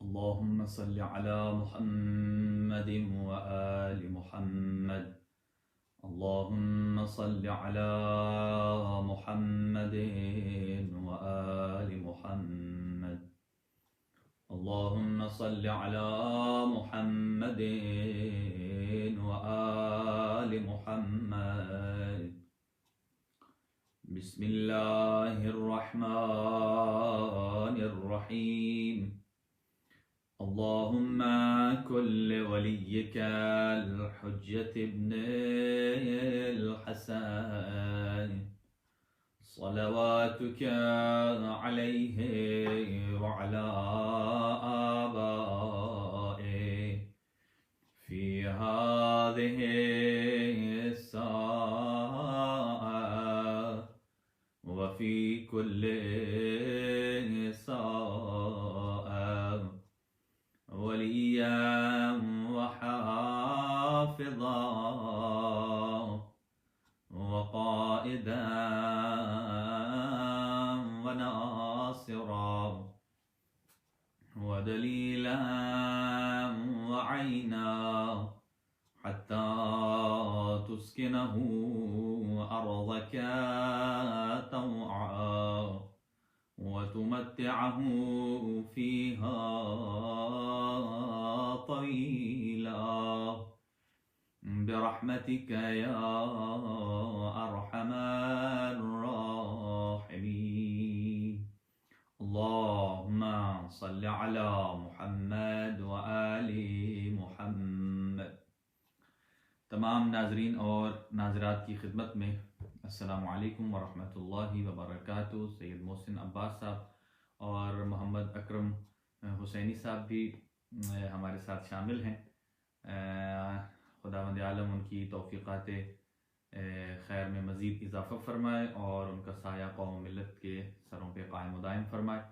اللهم صل على محمد وآل محمد. اللهم صل على محمد وآل محمد. اللهم صل على محمد وآل محمد. بسم الله الرحمن الرحيم. اللهم كن لوليك الحجة ابن الحسن صلواتك عليه وعلى آبائه في هذه الساعة وفي كل ساعة وليا وحافظا وقائدا وناصرا ودليلا وعينا حتى تسكنه أرضك طوعا وتمتعه فيها طويلا برحمتك يا أرحم الراحمين. اللهم صل على محمد وآل محمد. تمام ناظرین اور ناظرات کی خدمت میں السلام علیکم ورحمۃ اللہ وبرکاتہ. سید محسن عباس صاحب اور محمد اکرم حسینی صاحب بھی ہمارے ساتھ شامل ہیں. خداوند عالم ان کی توفیقات خیر میں مزید اضافہ فرمائے اور ان کا سایہ قوم و ملت کے سروں پہ قائم و دائم فرمائے.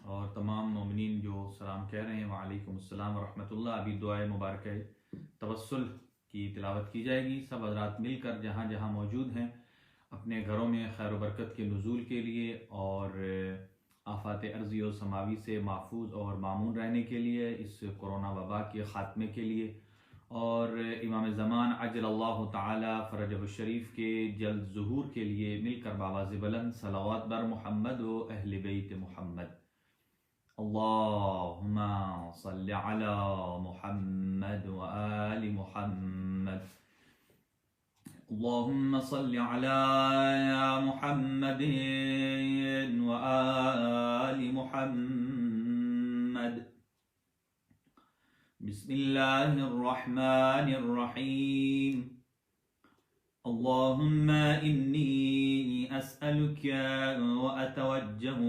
اور تمام مومنین جو سلام کہہ رہے ہیں وعلیکم السلام ورحمۃ اللہ. ابھی دعائے مبارکہ توسل کی تلاوت کی جائے گی. سب حضرات مل کر جہاں جہاں موجود ہیں اپنے گھروں میں خیر و برکت کے نزول کے لیے اور آفات ارضی و سماوی سے محفوظ اور مامون رہنے کے لیے، اس کرونا وبا کے خاتمے کے لیے اور امام زمان عجل اللہ تعالی فرجہ الشریف کے جلد ظہور کے لیے مل کر بآواز بلند صلوات بر محمد و اہل بیت محمد. اللهم صل على محمد وآل محمد. اللهم صل على محمد وآل محمد. بسم الله الرحمن الرحيم. اللهم إني أسألك وأتوجه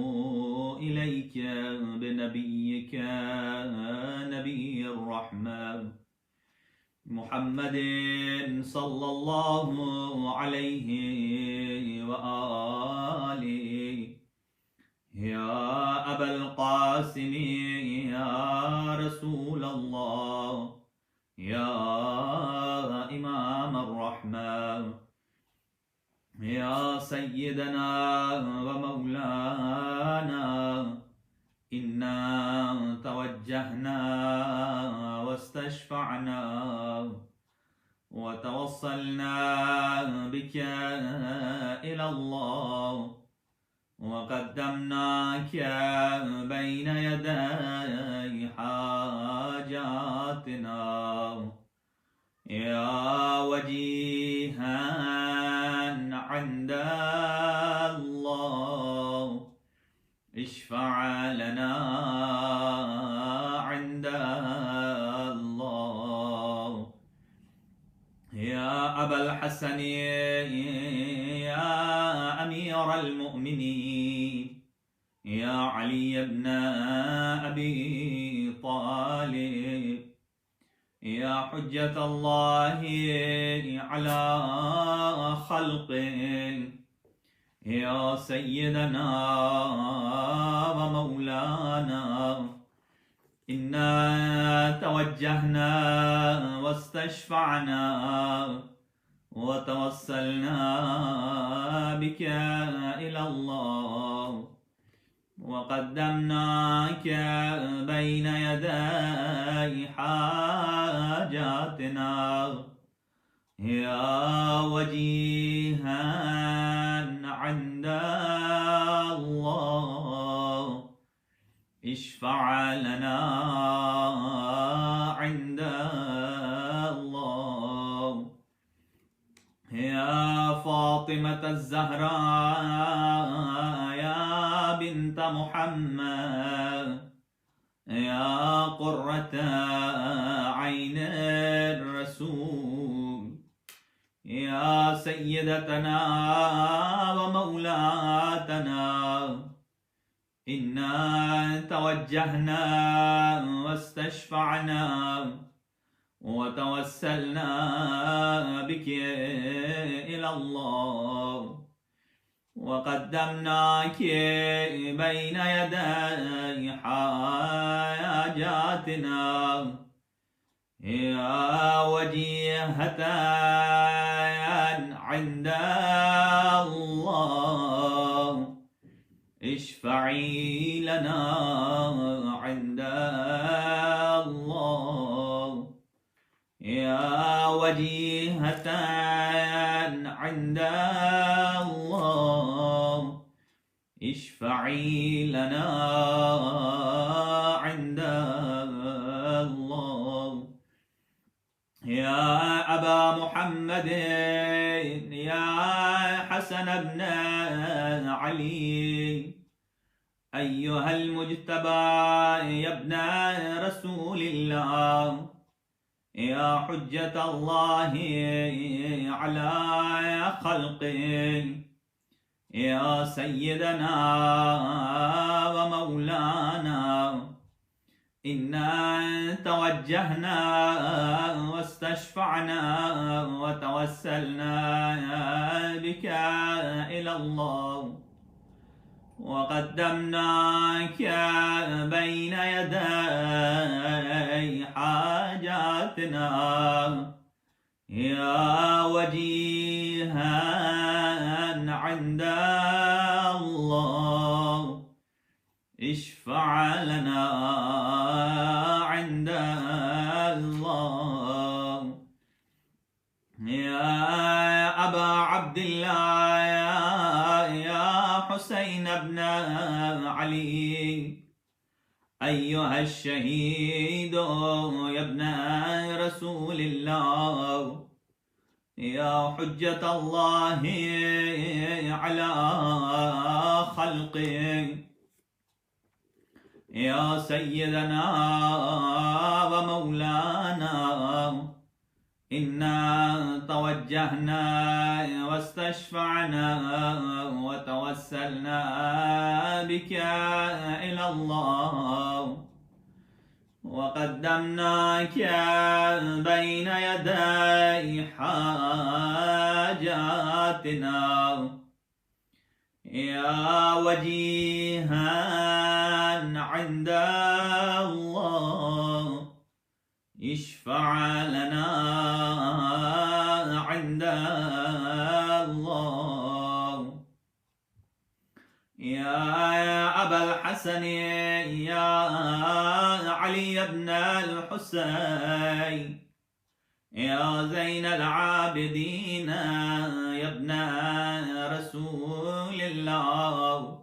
إليك بنبيك نبي الرحمة محمد صلى الله عليه وآله يا أبا القاسم يا رسول الله يا إمام الرحمة يا سيدنا ومولانا إنا توجهنا واستشفعنا وتوصلنا بك إلى الله وقدمناك بين يدي حاجاتنا يا وجيها عند الله اشفع لنا عند الله يا أبا الحسن يا أمير المؤمنين يا علي بن أبي طالب يا حجة الله على خلقه يا سيدنا ومولانا إنا توجهنا واستشفعنا وتوسلنا بك إلى الله وقدمناك بين يدي حاجاتنا يا وجيها عند الله اشفع لنا عند الله يا فاطمة الزهراء يا بنت محمد يا قرة عين الرسول يا سيدتنا ومولاتنا إنا توجهنا واستشفعنا وتوسلنا بك إلى الله وقدمناك بين يدي حاجاتنا يا وجيهة عند الله اشفعي لنا عند الله يا وجيهة عند الله اشفعي لنا عند الله يا أبا محمد يا حسن بن علي أيها المجتبى يا ابن رسول الله يا حجة الله على خلقه يا سيدنا ومولانا إنا توجهنا واستشفعنا وتوسلنا بك إلى الله وقدمناك بين يدي حاجاتنا يا وجيها عند الله اشفع لنا عند الله يا أبا عبد الله يا حسين بن علي أيها الشهيد يا ابن رسول الله يا حجة الله على خلقه يا سيدنا ومولانا إنا توجهنا واستشفعنا وتوسلنا بك إلى الله وقدمناك بين يدي حاجاتنا يا وجيها عند الله اشفع لنا عند الله يا أبا الحسن يا علي بن الحسين يا زين العابدين يا ابن رسول الله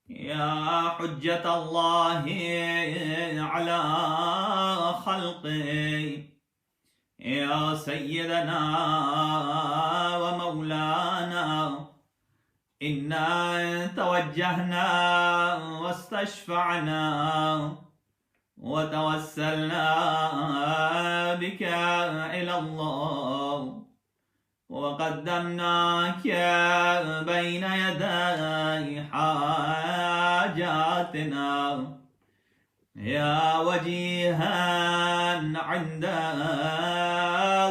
يا حجة الله على خلقه يا سيدنا ومولانا إنا توجهنا واستشفعنا وتوسلنا بك إلى الله وقدمناك بين يدي حاجاتنا يا وجيها عند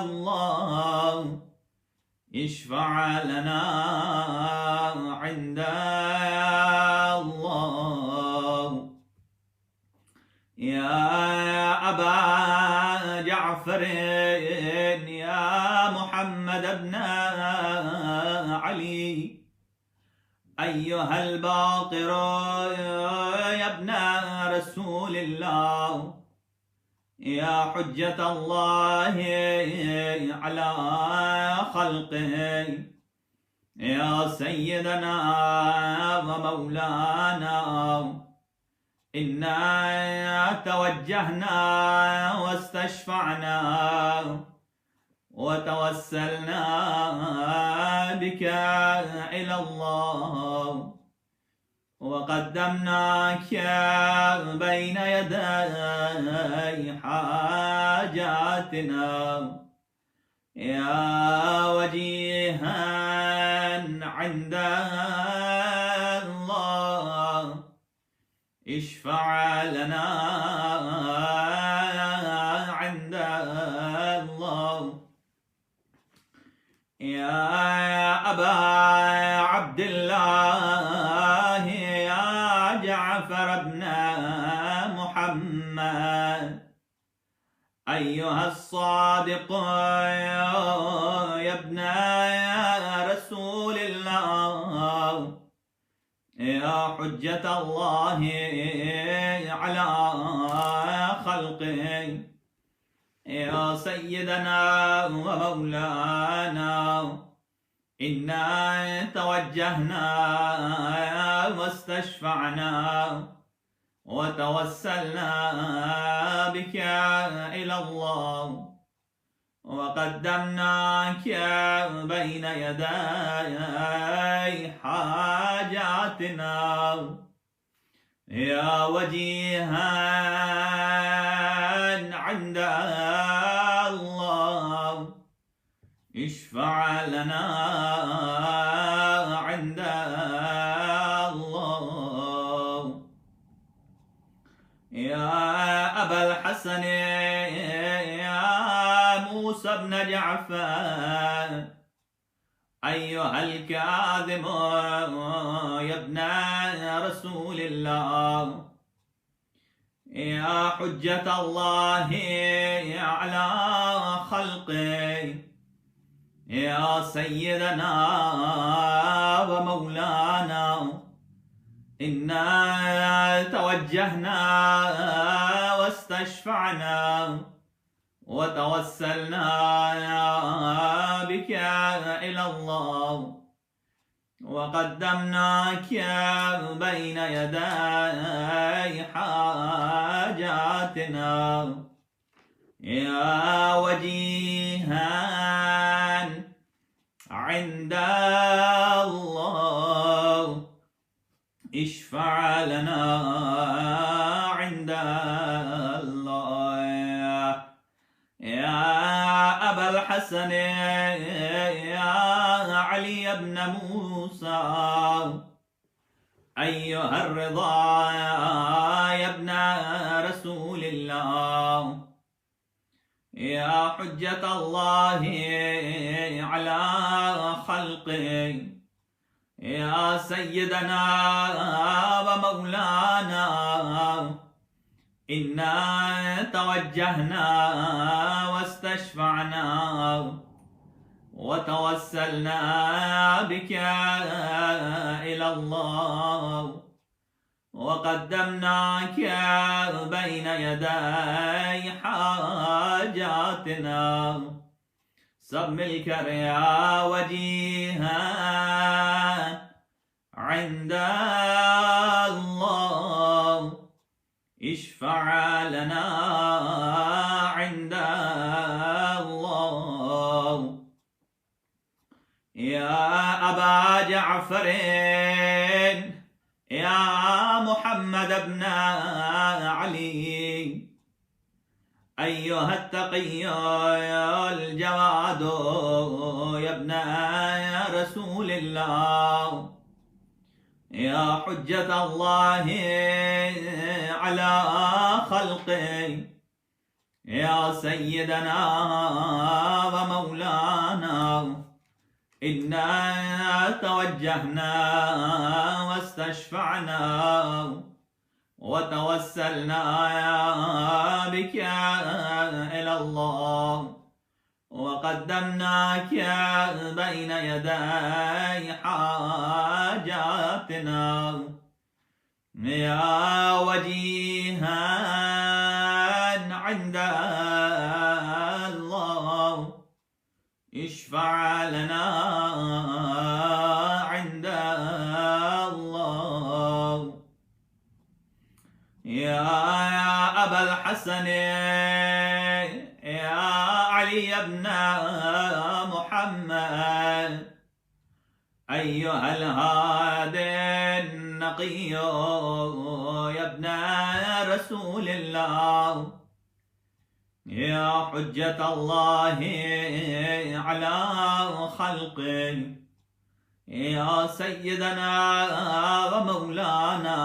الله اشفع لنا عند الله يا أبا جعفر يا محمد بن علي أيها الباقر يا ابن رسول الله يا حجة الله على خلقه يا سيدنا ومولانا إنا توجهنا واستشفعنا وتوسلنا بك إلى الله وقدمناك بين يدي حاجاتنا يا وجيها عند الله اشفع لنا عند الله يا أبا عبد الله يا جعفر بن محمد أيها الصادق يا ابن رسول الله يا حجة الله على خلقه يا سيدنا ومولانا إنا توجهنا واستشفعنا وتوسلنا بك إلى الله وقدمناك بين يدي حاجاتنا يا وجيها عند الله اشفع لنا عند الله يا أبا الحسن يا موسى بن جعفر أيها الكاظم يا ابن رسول الله يا حجة الله على خلقه يا سيدنا ومولانا إنا توجهنا واستشفعنا وتوسلنا بك إلى الله وقدمناك بين يدي حاجاتنا يا وجيها عند الله اشفع لنا عند الله يا أبا الحسن يا علي بن موسى أيها الرضا يا ابن رسول الله يا حجة الله على خلقه يا سيدنا ومولانا إنا توجهنا واستشفعنا وتوسلنا بك إلى الله وقدمناك بين يدي حاجاتنا سب مل کر يا وجيها عند الله اشفع لنا عند الله يا أبا جعفر يا محمد بن علي أيها التقي الجواد يا ابن رسول الله يا حجة الله على خلقه يا سيدنا ومولانا إنا توجهنا واستشفعنا وتوسلنا بك إلى الله وقدمناك بين يدي حاجاتنا يا وجيها عند الله اشفع لنا عند الله يا أبا الحسن يا علي بن محمد أيها الهادي النقي يا ابن رسول الله يا حجة الله على خلقه يا سيدنا ومولانا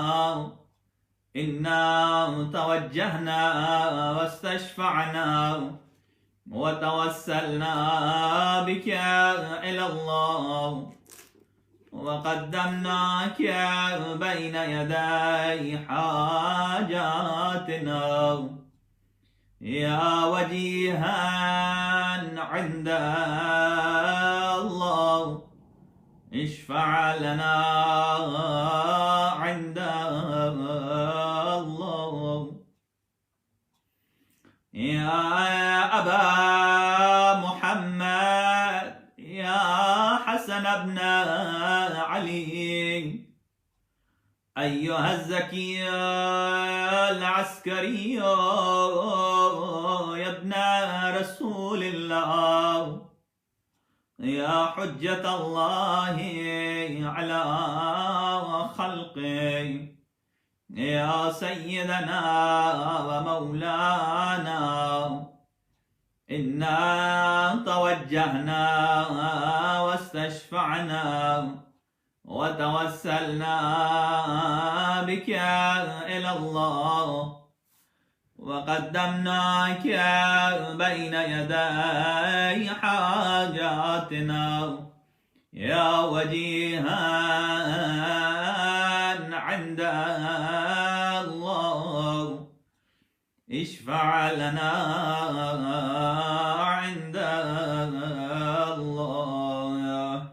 إنا توجهنا واستشفعنا وتوسلنا بك إلى الله وقدمناك بين يدي حاجاتنا يا وجيها عند الله اشفع لنا عند الله يا أبا محمد يا حسن بن علي أيها الزكي العسكري يا ابن رسول الله يا حجة الله على خلقه يا سيدنا ومولانا إنا توجهنا واستشفعنا وتوسلنا بك إلى الله وقدمناك بين يدي حاجاتنا يا وجيها عند الله اشفع لنا عند الله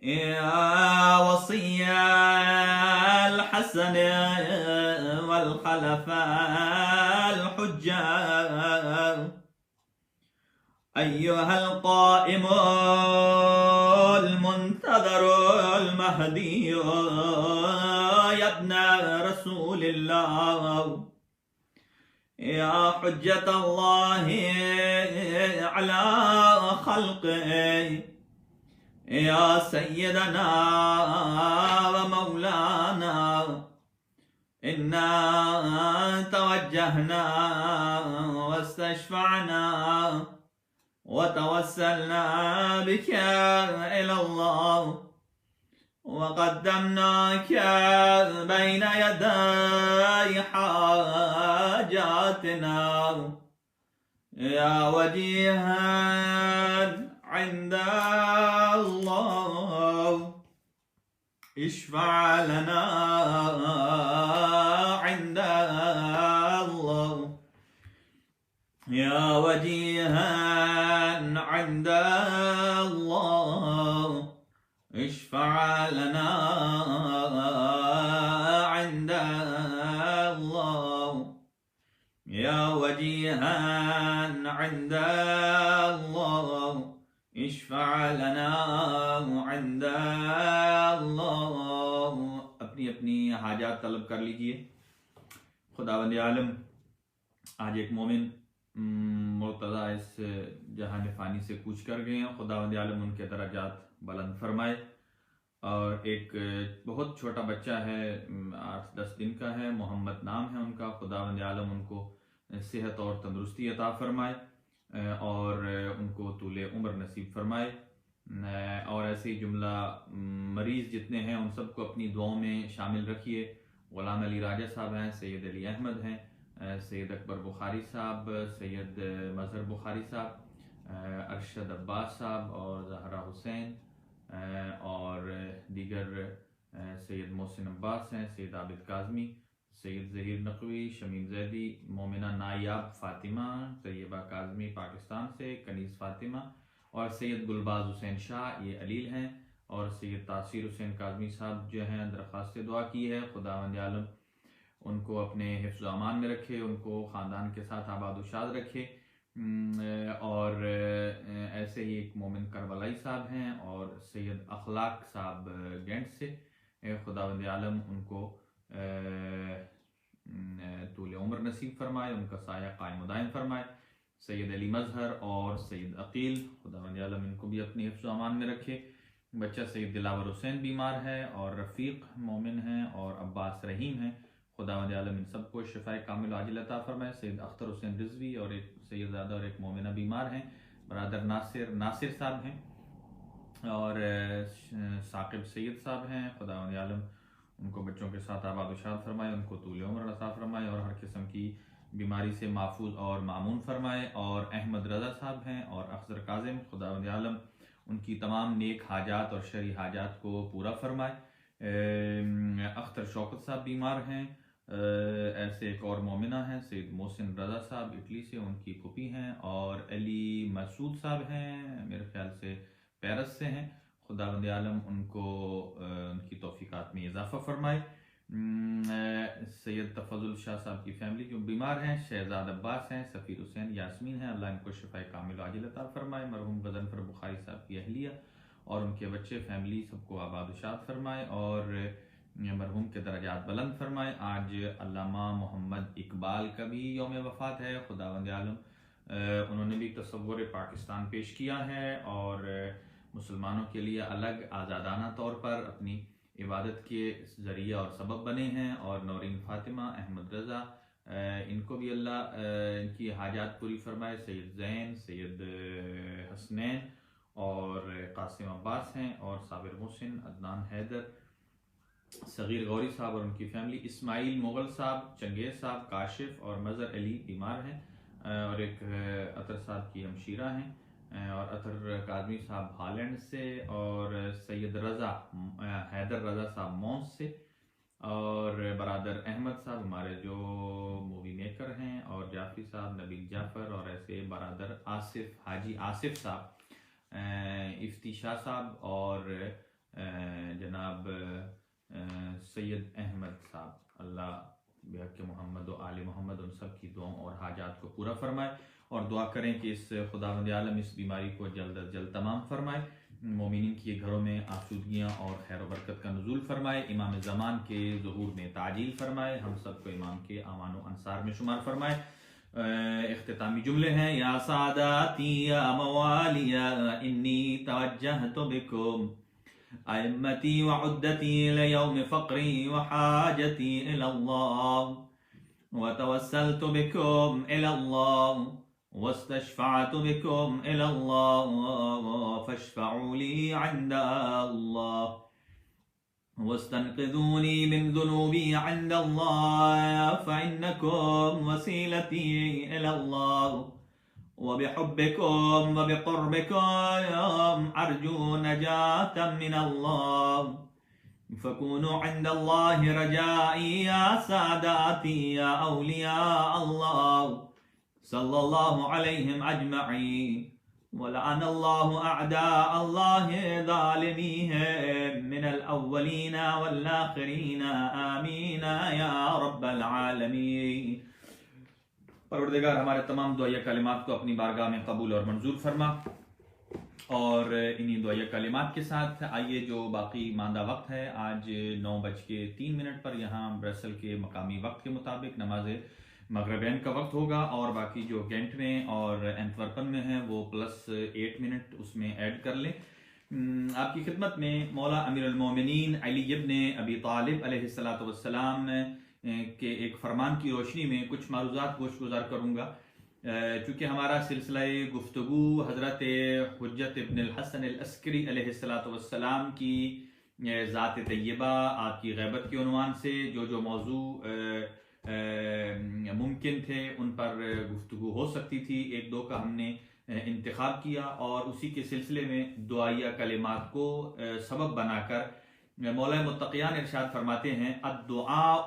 يا وصي الحسن والخلفاء الحجة أيها القائم المنتظر المهدي يا ابن رسول الله يا حجة الله على خلقه يا سيدنا ومولانا إنا توجهنا واستشفعنا وتوسلنا بك إلى الله وقدمناك بين يدي حاجاتنا يا وجيها عند الله اشفع لنا عند الله يا وجيها عند الله اشفع لنا عند الله يا وجيها عند الله اشفع لنا عند اللہ. اپنی اپنی حاجات طلب کر لیجئے. خداوند عالم آج ایک مومن مرتضی اس جہان فانی سے کوچ کر گئے ہیں. خداوند عالم ان کے درجات بلند فرمائے. اور ایک بہت چھوٹا بچہ ہے, 8-10 دن کا ہے, محمد نام ہے ان کا. خداوند عالم ان کو صحت اور تندرستی عطا فرمائے اور ان کو طول عمر نصیب فرمائے. اور ایسے ہی جملہ مریض جتنے ہیں ان سب کو اپنی دعاؤں میں شامل رکھیے. غلام علی راجہ صاحب ہیں, سید علی احمد ہیں, سید اکبر بخاری صاحب, سید مظہر بخاری صاحب, ارشد عباس صاحب اور زہرا حسین اور دیگر سید محسن عباس ہیں, سید عابد کاظمی, سید ظہیر نقوی، شمیم زیدی، مومنہ نایاب فاطمہ، طیبہ کاظمی پاکستان سے، کنیز فاطمہ اور سید گلباز حسین شاہ یہ علیل ہیں، اور سید تاثیر حسین کاظمی صاحب جو ہیں درخواست دعا کی ہے خداوند عالم ان کو اپنے حفظ و امان میں رکھے، ان کو خاندان کے ساتھ آباد و شاد رکھے، اور ایسے ہی ایک مومن کربلائی صاحب ہیں اور سید اخلاق صاحب گینٹ سے، خداوند عالم ان کو طول عمر نصیب فرمائے، ان کا سایہ قائم و دائم فرمائے۔ سید علی مظہر اور سید عقیل، خداوند عالم ان کو بھی اپنی حفظ و امان میں رکھے۔ بچہ سید دلاور حسین بیمار ہے اور رفیق مومن ہیں اور عباس رحیم ہیں، خداوند عالم ان سب کو شفائے کامل عاجل عطا فرمائے۔ سید اختر حسین رضوی اور ایک سید زادہ اور ایک مومنہ بیمار ہیں، برادر ناصر صاحب ہیں اور ثاقب سید صاحب ہیں، خداوند عالم ان کو بچوں کے ساتھ آباد و شاد فرمائے، ان کو طول عمر عطا فرمائے اور ہر قسم کی بیماری سے محفوظ اور معمون فرمائے۔ اور احمد رضا صاحب ہیں اور اخضر کاظم، خداوند عالم ان کی تمام نیک حاجات اور شرعی حاجات کو پورا فرمائے۔ اختر شوکت صاحب بیمار ہیں، ایسے ایک اور مومنہ ہیں سید محسن رضا صاحب اٹلی سے، ان کی پھوپھی ہیں، اور علی مسعود صاحب ہیں میرے خیال سے پیرس سے ہیں، خداوند عالم ان کو ان کی توفیقات میں اضافہ فرمائے۔ سید تفضل شاہ صاحب کی فیملی جو بیمار ہیں، شہزاد عباس ہیں، سفیر حسین، یاسمین ہیں، اللہ ان کو شفائے کامل و عاجل عطا فرمائے۔ مرحوم غضنفر بخاری صاحب کی اہلیہ اور ان کے بچے فیملی سب کو آباد و شاد فرمائے اور مرحوم کے درجات بلند فرمائے۔ آج علامہ محمد اقبال کا بھی یوم وفات ہے، خداوند عالم انہوں نے بھی تصور پاکستان پیش کیا ہے اور مسلمانوں کے لیے الگ آزادانہ طور پر اپنی عبادت کے ذریعہ اور سبب بنے ہیں، اور نورین فاطمہ، احمد رضا، ان کو بھی اللہ ان کی حاجات پوری فرمائے۔ سید زین، سید حسنین اور قاسم عباس ہیں، اور صابر محسن، عدنان حیدر، صغیر غوری صاحب اور ان کی فیملی، اسماعیل مغل صاحب، چنگیز صاحب، کاشف اور مظہر علی بیمار ہیں، اور ایک عطر صاحب کی ہمشیرہ ہیں، اور عطر کاظمی صاحب ہالینڈ سے، اور سید رضا حیدر رضا صاحب مونس سے، اور برادر احمد صاحب ہمارے جو مووی میکر ہیں، اور جعفری صاحب، نبیل جعفر، اور ایسے برادر آصف، حاجی آصف صاحب، افتی شاہ صاحب، اور جناب سید احمد صاحب، اللہ بحق محمد و آل محمد ان سب کی دعاؤں اور حاجات کو پورا فرمائے، اور دعا کریں کہ اس خداوند عالم اس بیماری کو جلد از جلد تمام فرمائے، مومنین کے گھروں میں آسودگیاں اور خیر و برکت کا نزول فرمائے، امام زمان کے ظہور میں تعجیل فرمائے، ہم سب کو امام کے اعوان و انصار میں شمار فرمائے۔ اختتامی جملے ہیں: یا ساداتی یا موالیا انی توجہت بکم ائمتی وعدتی لیوم فقری وحاجتی الاللہ وتوسلت بكم إلى الله واستشفعت بكم إلى الله فاشفعوا لي عند الله واستنقذوني من ذنوبي عند الله فإنكم وسيلتي إلى الله وبحبكم وبقربكم أرجو نجاة من الله فكونوا عند الله رجائي يا ساداتي يا أولياء الله صلى الله عليهم أجمعين ولعن الله أعداء الله ظالميهم من الأولين والآخرين آمين يا رب العالمين۔ پروردگار ہمارے تمام دعائیہ کلمات کو اپنی بارگاہ میں قبول اور منظور فرما، اور انہی دعائیہ کلمات کے ساتھ آئیے جو باقی ماندہ وقت ہے، آج 9:03 پر یہاں برسل کے مقامی وقت کے مطابق نماز مغربین کا وقت ہوگا، اور باقی جو گینٹ میں اور اینٹورپن میں ہیں وہ +8 اس میں ایڈ کر لیں۔ آپ کی خدمت میں مولا امیر المومنین علی ابن ابی طالب علیہ السلام کے ایک فرمان کی روشنی میں کچھ معروضات گوش گزار کروں گا۔ چونکہ ہمارا سلسلہ گفتگو حضرت حجت ابن الحسن العسکری علیہ السلام کی ذات طیبہ، آپ کی غیبت کے عنوان سے جو موضوع ممکن تھے ان پر گفتگو ہو سکتی تھی، ایک دو کا ہم نے انتخاب کیا، اور اسی کے سلسلے میں دعائیہ کلمات کو سبب بنا کر مولا متقیان ارشاد فرماتے ہیں: الدعاء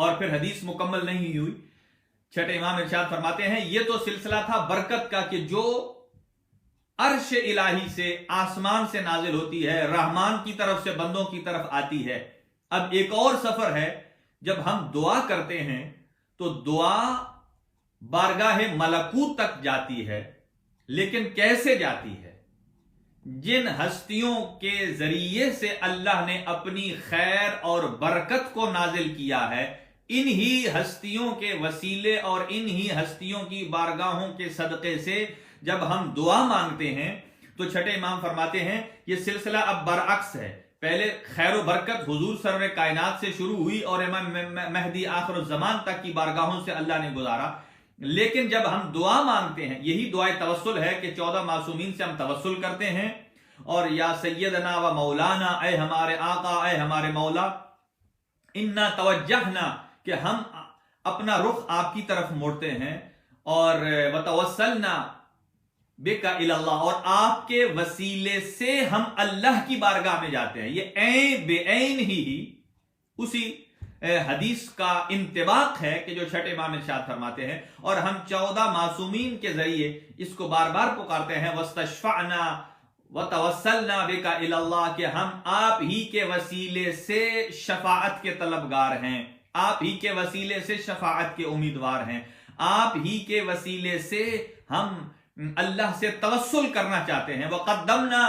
اور پھر حدیث مکمل نہیں ہوئی. چھٹے امام ارشاد فرماتے ہیں یہ تو سلسلہ تھا برکت کا کہ جو عرش الہی سے آسمان سے نازل ہوتی ہے، رحمان کی طرف سے بندوں کی طرف آتی ہے. اب ایک اور سفر ہے، جب ہم دعا کرتے ہیں تو دعا بارگاہ ملکوت تک جاتی ہے، لیکن کیسے جاتی ہے؟ جن ہستیوں کے ذریعے سے اللہ نے اپنی خیر اور برکت کو نازل کیا ہے، انہی ہستیوں کے وسیلے اور انہی ہستیوں کی بارگاہوں کے صدقے سے جب ہم دعا مانگتے ہیں تو چھٹے امام فرماتے ہیں یہ سلسلہ اب برعکس ہے. پہلے خیر و برکت حضور سرور کائنات سے شروع ہوئی اور امام مہدی آخر الزمان تک کی بارگاہوں سے اللہ نے گزارا. لیکن جب ہم دعا مانگتے ہیں، یہی دعائے توسل ہے کہ 14 معصومین سے ہم توسل کرتے ہیں اور یا سیدنا و مولانا، اے ہمارے آقا، اے ہمارے مولا، انا توجہنا، کہ ہم اپنا رخ آپ کی طرف موڑتے ہیں، اور وتوسلنا بک الی اللہ، اور آپ کے وسیلے سے ہم اللہ کی بارگاہ میں جاتے ہیں. یہ عین بے عین ہی اسی حدیث کا انطباق ہے کہ جو چھٹے امام ارشاد فرماتے ہیں. اور ہم 14 معصومین کے ذریعے اس کو بار بار پکارتے ہیں، واستشفعنا وتوسلنا بک الی اللہ، کہ ہم آپ ہی کے وسیلے سے شفاعت کے طلبگار ہیں، آپ ہی کے وسیلے سے شفاعت کے امیدوار ہیں، آپ ہی کے وسیلے سے ہم اللہ سے توسل کرنا چاہتے ہیں. وقدمنا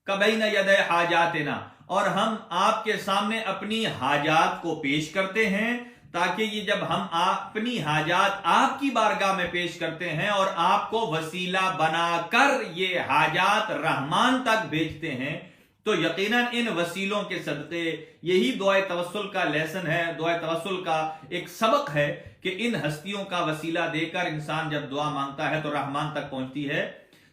کبین یدی حاجاتنا، اور ہم آپ کے سامنے اپنی حاجات کو پیش کرتے ہیں، تاکہ یہ جب ہم اپنی حاجات آپ کی بارگاہ میں پیش کرتے ہیں اور آپ کو وسیلہ بنا کر یہ حاجات رحمان تک بھیجتے ہیں، تو یقیناً ان وسیلوں کے صدقے، یہی دعائے توسل کا لیسن ہے، دعائے توسل کا ایک سبق ہے کہ ان ہستیوں کا وسیلہ دے کر انسان جب دعا مانگتا ہے تو رحمان تک پہنچتی ہے.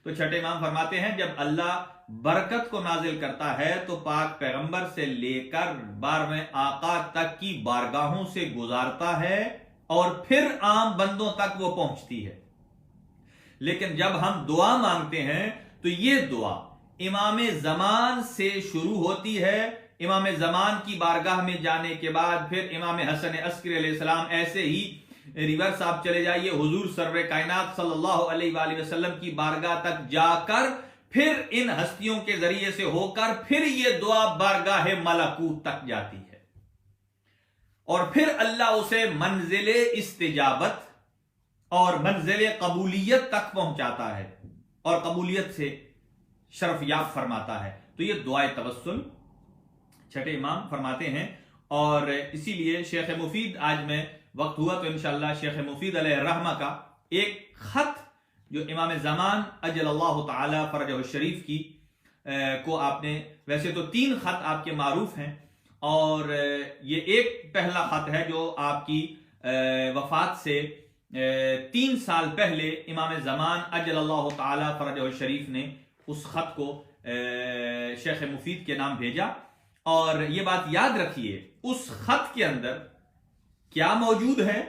تو چھٹے امام فرماتے ہیں جب اللہ برکت کو نازل کرتا ہے تو پاک پیغمبر سے لے کر 12ویں آقا تک کی بارگاہوں سے گزارتا ہے اور پھر عام بندوں تک وہ پہنچتی ہے. لیکن جب ہم دعا مانگتے ہیں تو یہ دعا امام زمان سے شروع ہوتی ہے. امام زمان کی بارگاہ میں جانے کے بعد پھر امام حسن عسکری علیہ السلام، ایسے ہی ریورس آپ چلے جائیے حضور سرور کائنات صلی اللہ علیہ وآلہ وسلم کی بارگاہ تک جا کر پھر ان ہستیوں کے ذریعے سے ہو کر پھر یہ دعا بارگاہ ملکوت تک جاتی ہے، اور پھر اللہ اسے منزل استجابت اور منزل قبولیت تک پہنچاتا ہے اور قبولیت سے شرف یاب فرماتا ہے. تو یہ دعائے توسل چھٹے امام فرماتے ہیں. اور اسی لیے شیخ مفید، آج میں وقت ہوا تو انشاءاللہ شیخ مفید علیہ الرحمہ کا ایک خط جو امام زمان اجل اللہ تعالی فرجہ الشریف کی کو آپ نے، ویسے تو 3 خط آپ کے معروف ہیں، اور یہ ایک پہلا خط ہے جو آپ کی وفات سے 3 سال پہلے امام زمان اجل اللہ تعالی فرجہ الشریف نے اس خط کو شیخ مفید کے نام بھیجا. اور یہ بات یاد رکھیے اس خط کے اندر کیا موجود ہے.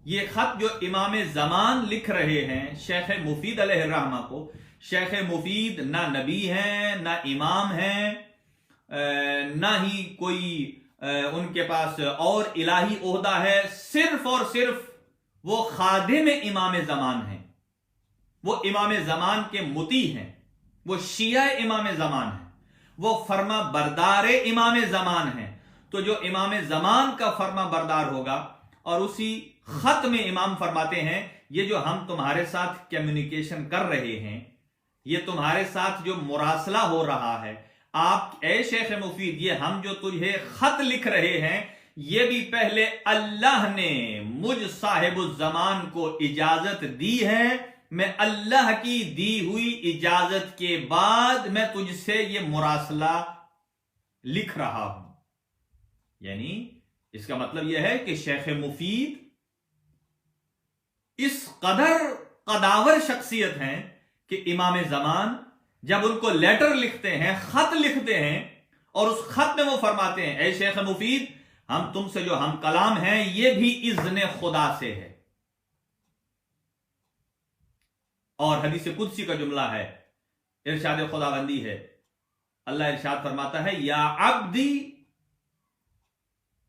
یہ خط جو امام زمان لکھ رہے ہیں شیخ مفید علیہ الرحمہ کو، شیخ مفید نہ نبی ہیں، نہ امام ہیں، نہ ہی کوئی ان کے پاس اور الہی عہدہ ہے، صرف اور صرف وہ خادم امام زمان ہیں، وہ امام زمان کے مطیع ہیں، وہ شیعہ امام زمان ہیں، وہ فرما بردار امام زمان ہیں. تو جو امام زمان کا فرما بردار ہوگا، اور اسی خط میں امام فرماتے ہیں یہ جو ہم تمہارے ساتھ کمیونیکیشن کر رہے ہیں، یہ تمہارے ساتھ جو مراسلہ ہو رہا ہے، آپ اے شیخ مفید، یہ ہم جو تجھے خط لکھ رہے ہیں یہ بھی پہلے اللہ نے مجھ صاحب الزمان کو اجازت دی ہے، میں اللہ کی دی ہوئی اجازت کے بعد میں تجھ سے یہ مراسلہ لکھ رہا ہوں. یعنی اس کا مطلب یہ ہے کہ شیخ مفید اس قدر قداور شخصیت ہیں کہ امام زمان جب ان کو لیٹر لکھتے ہیں، خط لکھتے ہیں، اور اس خط میں وہ فرماتے ہیں اے شیخ مفید، ہم تم سے جو ہم کلام ہیں یہ بھی اذن خدا سے ہے. اور حدیث قدسی کا جملہ ہے، ارشاد خداوندی ہے، اللہ ارشاد فرماتا ہے یا عبدی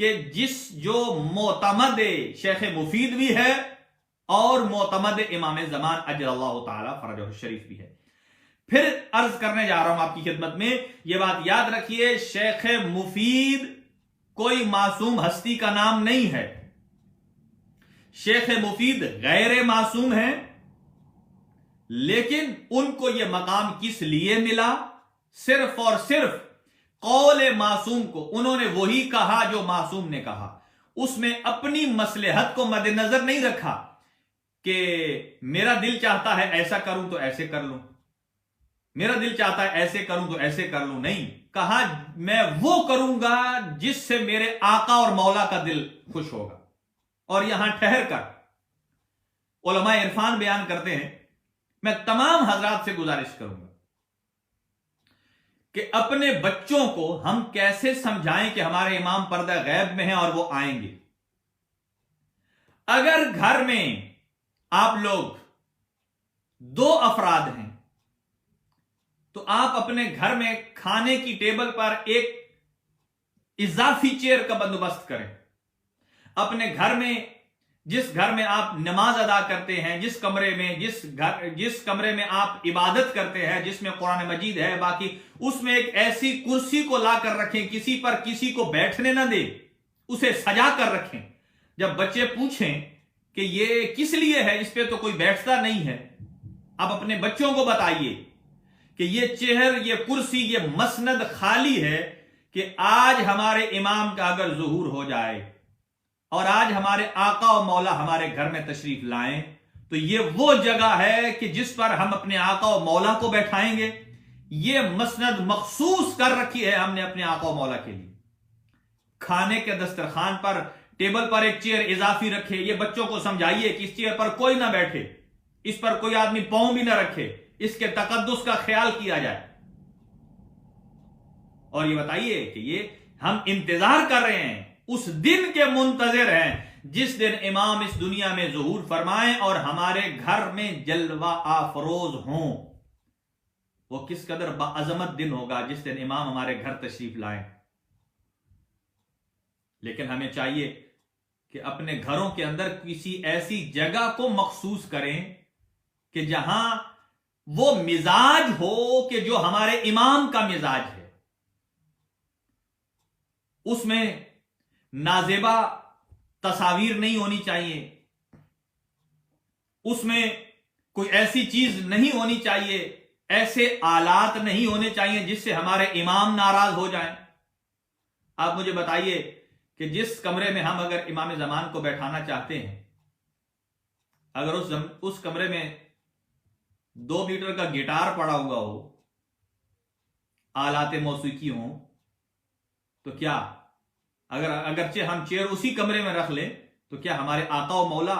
کہ جو معتمد شیخ مفید بھی ہے اور معتمد امام زمان اجل اللہ تعالی فرجہ الشریف بھی ہے. پھر عرض کرنے جا رہا ہوں آپ کی خدمت میں، یہ بات یاد رکھیے، شیخ مفید کوئی معصوم ہستی کا نام نہیں ہے. شیخ مفید غیر معصوم ہیں، لیکن ان کو یہ مقام کس لیے ملا؟ صرف اور صرف قول معصوم کو انہوں نے وہی کہا جو معصوم نے کہا. اس میں اپنی مصلحت کو مد نظر نہیں رکھا کہ میرا دل چاہتا ہے ایسا کروں تو ایسے کر لوں، میرا دل چاہتا ہے ایسے کروں تو ایسے کر لوں. نہیں، کہا میں وہ کروں گا جس سے میرے آقا اور مولا کا دل خوش ہوگا. اور یہاں ٹھہر کر علماء عرفان بیان کرتے ہیں، میں تمام حضرات سے گزارش کروں گا کہ اپنے بچوں کو ہم کیسے سمجھائیں کہ ہمارے امام پردہ غیب میں ہیں اور وہ آئیں گے. اگر گھر میں آپ لوگ 2 افراد ہیں تو آپ اپنے گھر میں کھانے کی ٹیبل پر ایک اضافی چیئر کا بندوبست کریں. اپنے گھر میں، جس گھر میں آپ نماز ادا کرتے ہیں، جس کمرے میں آپ عبادت کرتے ہیں، جس میں قرآن مجید ہے، باقی اس میں ایک ایسی کرسی کو لا کر رکھیں، کسی کو بیٹھنے نہ دیں، اسے سجا کر رکھیں. جب بچے پوچھیں کہ یہ کس لیے ہے، اس پہ تو کوئی بیٹھتا نہیں ہے، آپ اپنے بچوں کو بتائیے کہ یہ چیئر، یہ کرسی، یہ مسند خالی ہے کہ آج ہمارے امام کا اگر ظہور ہو جائے اور آج ہمارے آقا و مولا ہمارے گھر میں تشریف لائیں تو یہ وہ جگہ ہے کہ جس پر ہم اپنے آقا و مولا کو بیٹھائیں گے. یہ مسند مخصوص کر رکھی ہے ہم نے اپنے آقا و مولا کے لیے. کھانے کے دسترخوان پر ٹیبل پر ایک چیئر اضافی رکھے. یہ بچوں کو سمجھائیے کہ اس چیئر پر کوئی نہ بیٹھے، اس پر کوئی آدمی پاؤں بھی نہ رکھے، اس کے تقدس کا خیال کیا جائے. اور یہ بتائیے کہ یہ ہم انتظار کر رہے ہیں، اس دن کے منتظر ہیں جس دن امام اس دنیا میں ظہور فرمائیں اور ہمارے گھر میں جلوہ آفروز ہوں. وہ کس قدر باعظمت دن ہوگا جس دن امام ہمارے گھر تشریف لائیں. لیکن ہمیں چاہیے کہ اپنے گھروں کے اندر کسی ایسی جگہ کو مخصوص کریں کہ جہاں وہ مزاج ہو کہ جو ہمارے امام کا مزاج ہے. اس میں نازیبا تصاویر نہیں ہونی چاہیے، اس میں کوئی ایسی چیز نہیں ہونی چاہیے، ایسے آلات نہیں ہونے چاہیے جس سے ہمارے امام ناراض ہو جائیں. آپ مجھے بتائیے کہ جس کمرے میں ہم اگر امام زمان کو بیٹھانا چاہتے ہیں، اگر اس کمرے میں 2 میٹر کا گٹار پڑا ہوا ہو، آلات موسیقی ہوں، تو کیا اگرچہ ہم چیئر اسی کمرے میں رکھ لیں تو کیا ہمارے آقا و مولا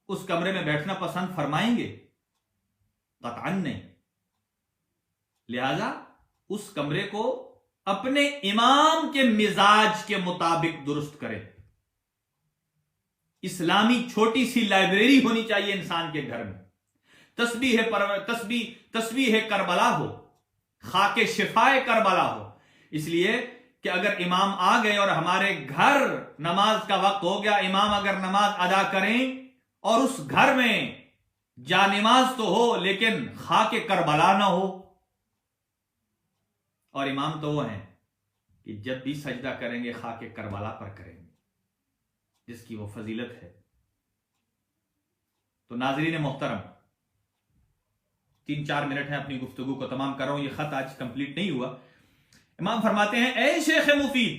اس کمرے میں بیٹھنا پسند فرمائیں گے؟ قطعاً نہیں. لہذا اس کمرے کو اپنے امام کے مزاج کے مطابق درست کریں. اسلامی چھوٹی سی لائبریری ہونی چاہیے انسان کے گھر میں. تسبیح کربلا ہو، خاک شفائے کربلا ہو. اس لیے کہ اگر امام آ گئے اور ہمارے گھر نماز کا وقت ہو گیا، امام اگر نماز ادا کریں اور اس گھر میں جا نماز تو ہو لیکن خاک کربلا نہ ہو. اور امام تو وہ ہیں کہ جب بھی سجدہ کریں گے خاک کربلا پر کریں گے، جس کی وہ فضیلت ہے. تو ناظرین محترم، 3-4 منٹ ہیں، اپنی گفتگو کو تمام کر رہا ہوں، یہ خط آج کمپلیٹ نہیں ہوا. امام فرماتے ہیں، اے شیخ مفید،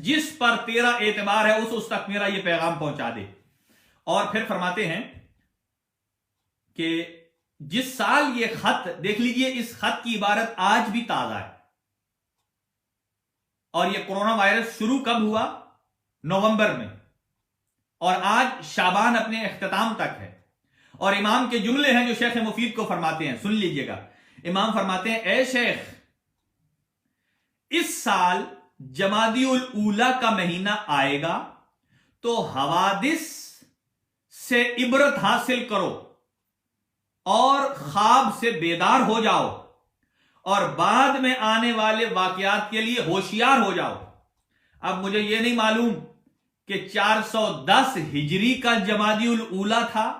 جس پر تیرا اعتبار ہے اس تک میرا یہ پیغام پہنچا دے. اور پھر فرماتے ہیں کہ جس سال یہ خط، دیکھ لیجئے اس خط کی عبارت آج بھی تازہ ہے. اور یہ کورونا وائرس شروع کب ہوا؟ نومبر میں، اور آج شعبان اپنے اختتام تک ہے. اور امام کے جملے ہیں جو شیخ مفید کو فرماتے ہیں، سن لیجئے گا. امام فرماتے ہیں، اے شیخ، اس سال جمادی الاولی کا مہینہ آئے گا تو حوادث سے عبرت حاصل کرو اور خواب سے بیدار ہو جاؤ اور بعد میں آنے والے واقعات کے لیے ہوشیار ہو جاؤ. اب مجھے یہ نہیں معلوم کہ 410 ہجری کا جمادی الاولی تھا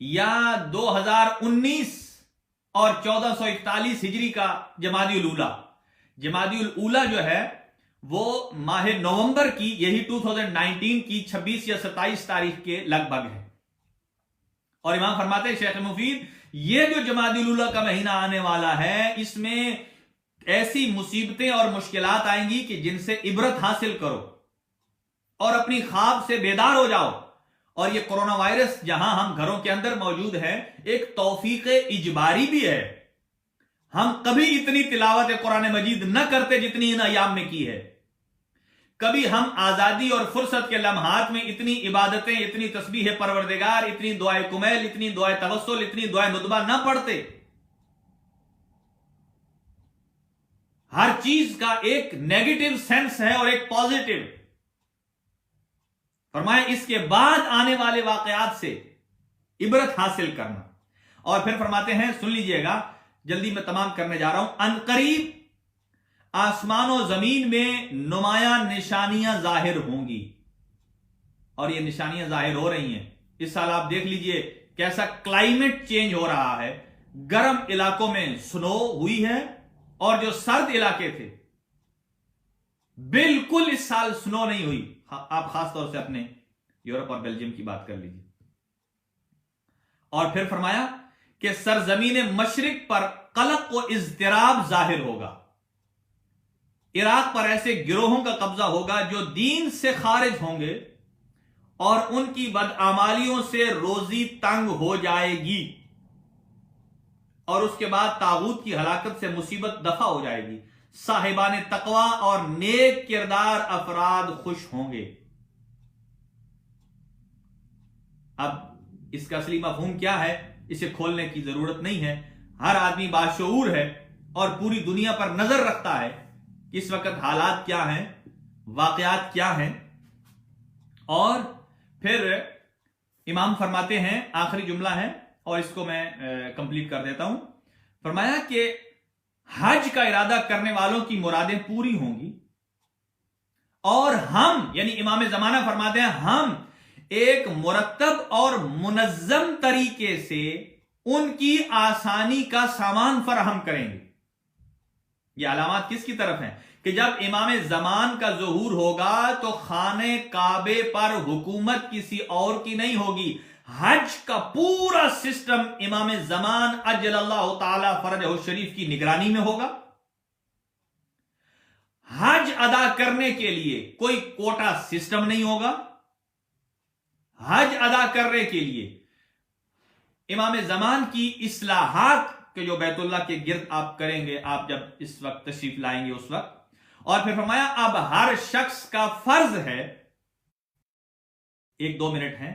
یا 2019 اور 1441 ہجری کا جمادی الاولی. جمادی الاولی جو ہے وہ ماہ نومبر کی، یہی 2019 کی 26 یا 27 تاریخ کے لگ بھگ ہے. اور امام فرماتے ہیں شیخ مفید، یہ جو جمادی الاولی کا مہینہ آنے والا ہے اس میں ایسی مصیبتیں اور مشکلات آئیں گی کہ جن سے عبرت حاصل کرو اور اپنی خواب سے بیدار ہو جاؤ. اور یہ کرونا وائرس جہاں ہم گھروں کے اندر موجود ہے ایک توفیق اجباری بھی ہے. ہم کبھی اتنی تلاوت قرآن مجید نہ کرتے جتنی ان ایام میں کی ہے. کبھی ہم آزادی اور فرصت کے لمحات میں اتنی عبادتیں، اتنی تسبیح پروردگار، اتنی دعائے کمیل، اتنی دعائے توسل، اتنی دعائے ندبہ نہ پڑھتے. ہر چیز کا ایک نیگیٹو سینس ہے اور ایک پازیٹو. فرمائے اس کے بعد آنے والے واقعات سے عبرت حاصل کرنا. اور پھر فرماتے ہیں، سن لیجئے گا، جلدی میں تمام کرنے جا رہا ہوں. ان قریب آسمان و زمین میں نمایاں نشانیاں ظاہر ہوں گی. اور یہ نشانیاں ظاہر ہو رہی ہیں. اس سال آپ دیکھ لیجئے کیسا کلائمیٹ چینج ہو رہا ہے. گرم علاقوں میں سنو ہوئی ہے اور جو سرد علاقے تھے بالکل اس سال سنو نہیں ہوئی. آپ خاص طور سے اپنے یورپ اور بیلجیم کی بات کر لیجیے. اور پھر فرمایا کہ سرزمین مشرق پر قلق و اضطراب ظاہر ہوگا. عراق پر ایسے گروہوں کا قبضہ ہوگا جو دین سے خارج ہوں گے اور ان کی بدعمالیوں سے روزی تنگ ہو جائے گی. اور اس کے بعد طاغوت کی ہلاکت سے مصیبت دفع ہو جائے گی. صاحبان تقوی اور نیک کردار افراد خوش ہوں گے. اب اس کا اصلی مفہوم کیا ہے اسے کھولنے کی ضرورت نہیں ہے. ہر آدمی باشعور ہے اور پوری دنیا پر نظر رکھتا ہے کہ اس وقت حالات کیا ہیں، واقعات کیا ہیں. اور پھر امام فرماتے ہیں، آخری جملہ ہے اور اس کو میں کمپلیٹ کر دیتا ہوں. فرمایا کہ حج کا ارادہ کرنے والوں کی مرادیں پوری ہوں گی اور ہم، یعنی امام زمانہ فرماتے ہیں، ہم ایک مرتب اور منظم طریقے سے ان کی آسانی کا سامان فراہم کریں گے. یہ علامات کس کی طرف ہیں کہ جب امام زمان کا ظہور ہوگا تو خانہ کعبے پر حکومت کسی اور کی نہیں ہوگی. حج کا پورا سسٹم امام زمان اجل اللہ تعالی فرجہ الشریف کی نگرانی میں ہوگا. حج ادا کرنے کے لیے کوئی کوٹا سسٹم نہیں ہوگا. حج ادا کرنے کے لیے امام زمان کی اصلاحات کے جو بیت اللہ کے گرد آپ کریں گے، آپ جب اس وقت تشریف لائیں گے اس وقت. اور پھر فرمایا اب ہر شخص کا فرض ہے، 1-2 منٹ ہیں،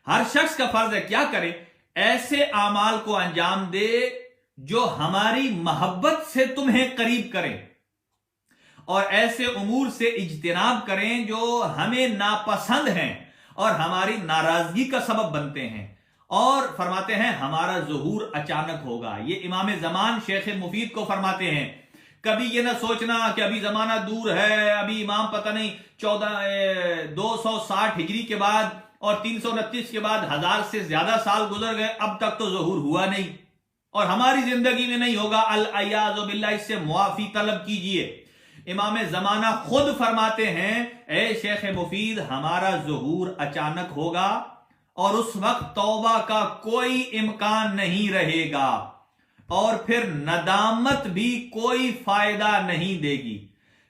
ہر شخص کا فرض ہے کیا کرے؟ ایسے اعمال کو انجام دے جو ہماری محبت سے تمہیں قریب کریں اور ایسے امور سے اجتناب کریں جو ہمیں ناپسند ہیں اور ہماری ناراضگی کا سبب بنتے ہیں. اور فرماتے ہیں ہمارا ظہور اچانک ہوگا. یہ امام زمان شیخ مفید کو فرماتے ہیں. کبھی یہ نہ سوچنا کہ ابھی زمانہ دور ہے، ابھی امام پتہ نہیں 260 ہجری کے بعد اور 329 کے بعد 1000 سے زیادہ سال گزر گئے، اب تک تو ظہور ہوا نہیں اور ہماری زندگی میں نہیں ہوگا. العیاذ باللہ، اس سے معافی طلب کیجئے. امام زمانہ خود فرماتے ہیں اے شیخ مفید، ہمارا ظہور اچانک ہوگا اور اس وقت توبہ کا کوئی امکان نہیں رہے گا اور پھر ندامت بھی کوئی فائدہ نہیں دے گی.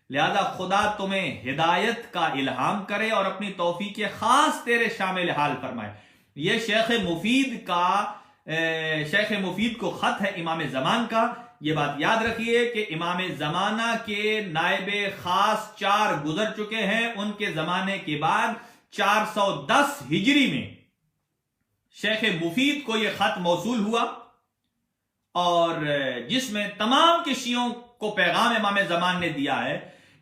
لہذا خدا تمہیں ہدایت کا الہام کرے اور اپنی توفیق خاص تیرے شامل حال فرمائے. یہ شیخ مفید کو خط ہے امام زمان کا. یہ بات یاد رکھیے کہ امام زمانہ کے نائب خاص 4 گزر چکے ہیں. ان کے زمانے کے بعد 410 ہجری میں شیخ مفید کو یہ خط موصول ہوا اور جس میں تمام کے شیعوں کو پیغام امام زمان نے دیا ہے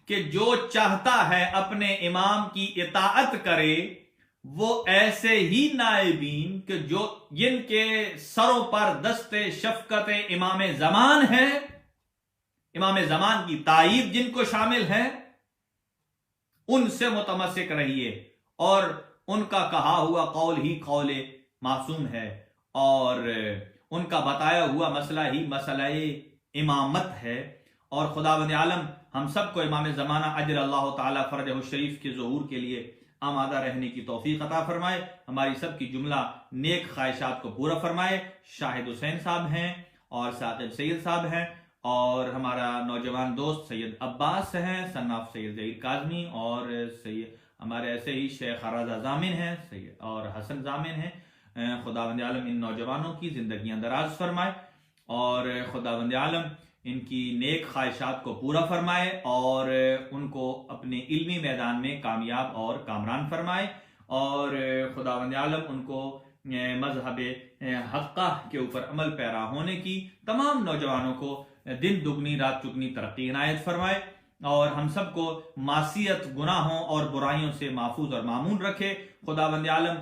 کہ جو چاہتا ہے اپنے امام کی اطاعت کرے وہ ایسے ہی نائبین کہ جو جن کے سروں پر دست شفقت امام زمان ہے، امام زمان کی تائید جن کو شامل ہے، ان سے متمسک رہیے، اور ان کا کہا ہوا قول ہی قول معصوم ہے، اور ان کا بتایا ہوا مسئلہ ہی مسئلہ امامت ہے۔ اور خداوند عالم ہم سب کو امام زمانہ اجر اللہ تعالی فرجہ الشریف کے ظہور کے لیے آمادہ رہنے کی توفیق عطا فرمائے، ہماری سب کی جملہ نیک خواہشات کو پورا فرمائے۔ شاہد حسین صاحب ہیں، اور ثاقب سید صاحب ہیں، اور ہمارا نوجوان دوست سید عباس ہیں، سن آف سید ظہیر کاظمی، اور ہمارے ایسے ہی شیخ رضا ضامن ہیں، سید اور حسن ضامن ہیں۔ خداوند عالم ان نوجوانوں کی زندگیاں دراز فرمائے، اور خداوند عالم ان کی نیک خواہشات کو پورا فرمائے، اور ان کو اپنے علمی میدان میں کامیاب اور کامران فرمائے، اور خداوند عالم ان کو مذہب حقہ کے اوپر عمل پیرا ہونے کی تمام نوجوانوں کو دن دگنی رات چگنی ترقی عنایت فرمائے، اور ہم سب کو معصیت، گناہوں اور برائیوں سے محفوظ اور معمون رکھے۔ خداوند عالم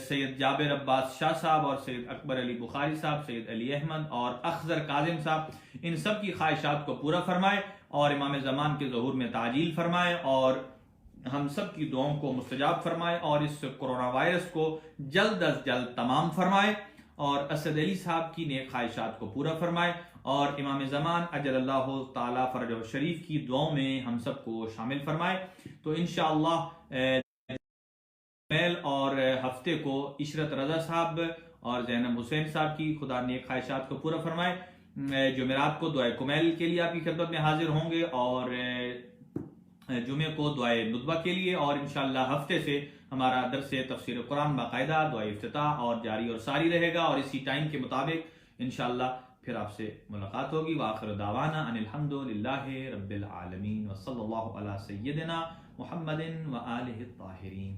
سید جابر عباس شاہ صاحب، اور سید اکبر علی بخاری صاحب، سید علی احمد اور اخضر کاظم صاحب، ان سب کی خواہشات کو پورا فرمائے، اور امام زمان کے ظہور میں تعجیل فرمائے، اور ہم سب کی دعاؤں کو مستجاب فرمائے، اور اس کرونا وائرس کو جلد از جلد تمام فرمائے، اور اسد علی صاحب کی نیک خواہشات کو پورا فرمائے، اور امام زمان اجل اللہ تعالی فرجہ شریف کی دعاؤں میں ہم سب کو شامل فرمائے۔ تو انشاءاللہ میل اور ہفتے کو عشرت رضا صاحب اور زینب حسین صاحب کی خدا نیک خواہشات کو پورا فرمائے۔ جمعرات کو دعائے کمیل کے لیے آپ کی خدمت میں حاضر ہوں گے، اور جمعے کو دعائے ندبہ کے لیے، اور انشاءاللہ ہفتے سے ہمارا درس تفسیر قرآن باقاعدہ دعائے افتتاح اور جاری اور ساری رہے گا، اور اسی ٹائم کے مطابق انشاءاللہ پھر آپ سے ملاقات ہوگی۔ وآخر دعوانا ان الحمد للہ رب العالمین، وصلی اللہ علی سیدنا محمد وآلہ الطاہرین۔